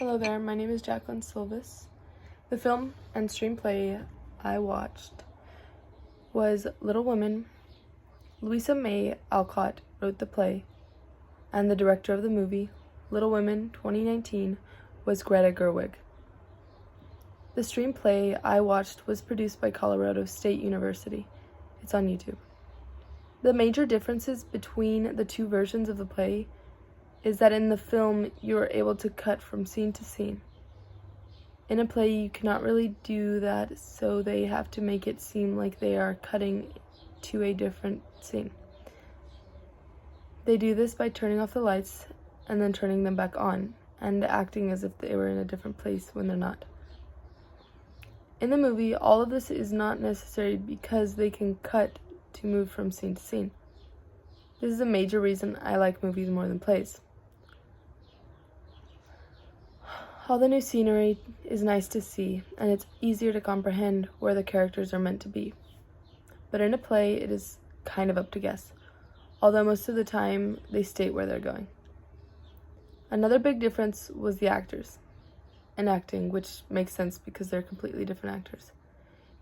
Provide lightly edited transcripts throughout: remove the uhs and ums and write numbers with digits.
Hello there, my name is Jacqueline Silvis. The film and screenplay I watched was Little Women. Louisa May Alcott wrote the play, and the director of the movie, Little Women 2019, was Greta Gerwig. The screenplay I watched was produced by Colorado State University. It's on YouTube. The major differences between the two versions of the play is that in the film you are able to cut from scene to scene. In a play you cannot really do that, so they have to make it seem like they are cutting to a different scene. They do this by turning off the lights and then turning them back on, and acting as if they were in a different place when they're not. In the movie, all of this is not necessary because they can cut to move from scene to scene. This is a major reason I like movies more than plays. All the new scenery is nice to see, and it's easier to comprehend where the characters are meant to be. But in a play, it is kind of up to guess, although most of the time they state where they're going. Another big difference was the actors and acting, which makes sense because they're completely different actors.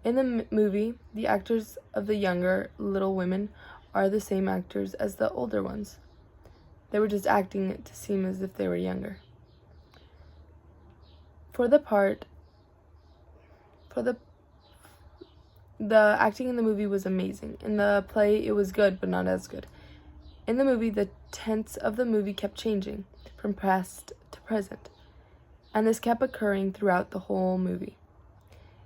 In the movie, the actors of the younger Little Women are the same actors as the older ones. They were just acting it to seem as if they were younger. The acting in the movie was amazing. In the play, it was good, but not as good. In the movie, the tense of the movie kept changing from past to present, and this kept occurring throughout the whole movie.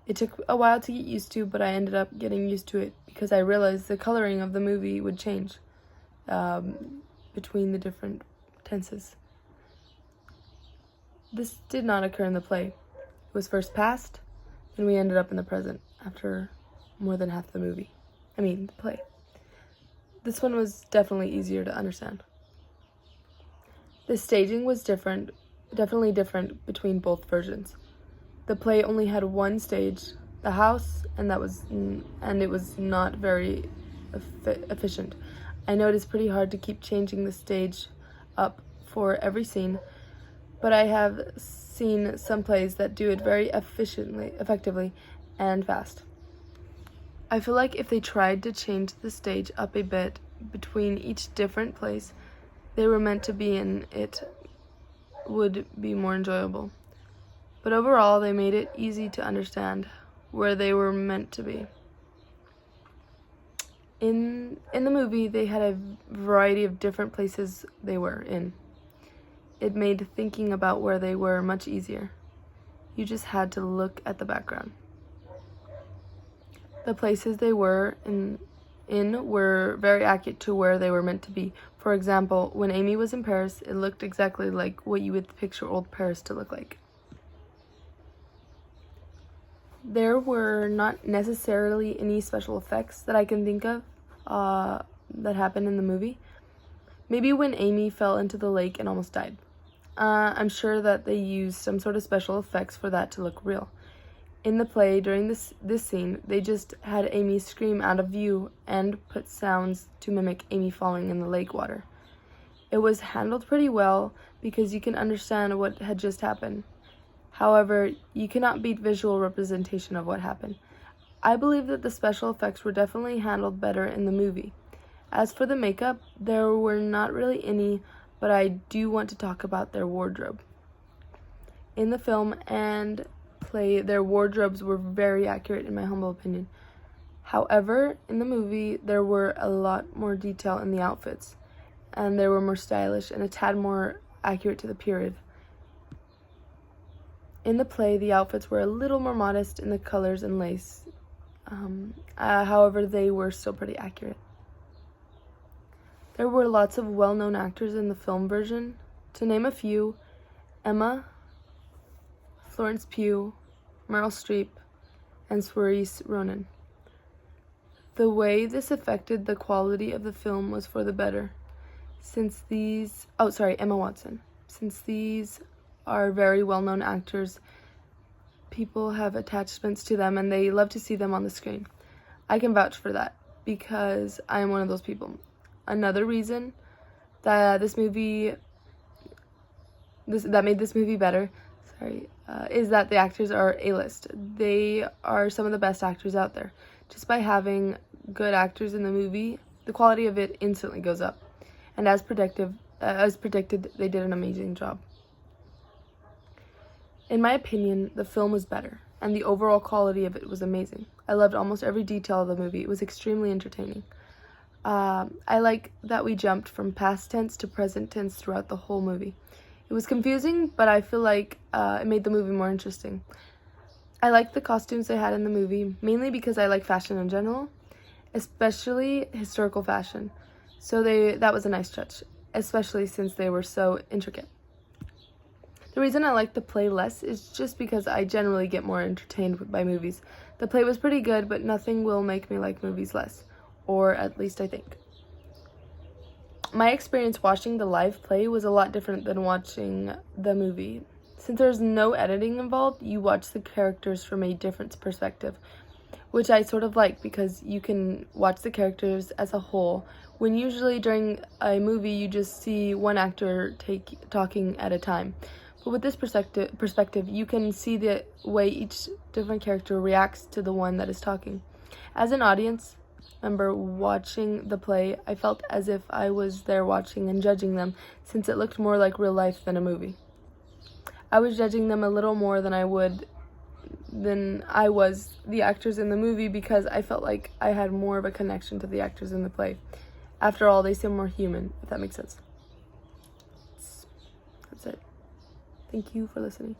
It took a while to get used to, but I ended up getting used to it because I realized the coloring of the movie would change between the different tenses. This did not occur in the play. It was first past, and we ended up in the present after more than half the play. This one was definitely easier to understand. The staging was definitely different between both versions. The play only had one stage, the house, and it was not very efficient. I know it is pretty hard to keep changing the stage up for every scene, but I have seen some plays that do it very effectively, and fast. I feel like if they tried to change the stage up a bit between each different place they were meant to be in, it would be more enjoyable. But overall, they made it easy to understand where they were meant to be. In the movie, they had a variety of different places they were in. It made thinking about where they were much easier. You just had to look at the background. The places they were in were very accurate to where they were meant to be. For example, when Amy was in Paris, it looked exactly like what you would picture old Paris to look like. There were not necessarily any special effects that I can think of that happened in the movie. Maybe when Amy fell into the lake and almost died. I'm sure that they used some sort of special effects for that to look real. In the play, during this scene, they just had Amy scream out of view and put sounds to mimic Amy falling in the lake water. It was handled pretty well because you can understand what had just happened. However, you cannot beat visual representation of what happened. I believe that the special effects were definitely handled better in the movie. As for the makeup, there were not really any, but I do want to talk about their wardrobe. In the film and play, their wardrobes were very accurate in my humble opinion. However, in the movie, there were a lot more detail in the outfits, and they were more stylish and a tad more accurate to the period. In the play, the outfits were a little more modest in the colors and lace. However, they were still pretty accurate. There were lots of well-known actors in the film version. To name a few, Emma, Florence Pugh, Meryl Streep, and Saoirse Ronan. The way this affected the quality of the film was for the better, Emma Watson. Since these are very well-known actors, people have attachments to them and they love to see them on the screen. I can vouch for that because I am one of those people. Another reason that made this movie better, is that the actors are A-list. They are some of the best actors out there. Just by having good actors in the movie, the quality of it instantly goes up. And as predicted, they did an amazing job. In my opinion, the film was better, and the overall quality of it was amazing. I loved almost every detail of the movie. It was extremely entertaining. I like that we jumped from past tense to present tense throughout the whole movie. It was confusing, but I feel like it made the movie more interesting. I liked the costumes they had in the movie, mainly because I like fashion in general, especially historical fashion. So that was a nice touch, especially since they were so intricate. The reason I like the play less is just because I generally get more entertained by movies. The play was pretty good, but nothing will make me like movies less, or at least I think. My experience watching the live play was a lot different than watching the movie. Since there's no editing involved, you watch the characters from a different perspective, which I sort of like because you can watch the characters as a whole, when usually during a movie you just see one actor talking at a time. But with this perspective, you can see the way each different character reacts to the one that is talking. As an audience member watching the play, I felt as if I was there watching and judging them, since it looked more like real life than a movie. I was judging them a little more than I was the actors in the movie, because I felt like I had more of a connection to the actors in the play. After all, they seem more human, if that makes sense. That's it. Thank you for listening.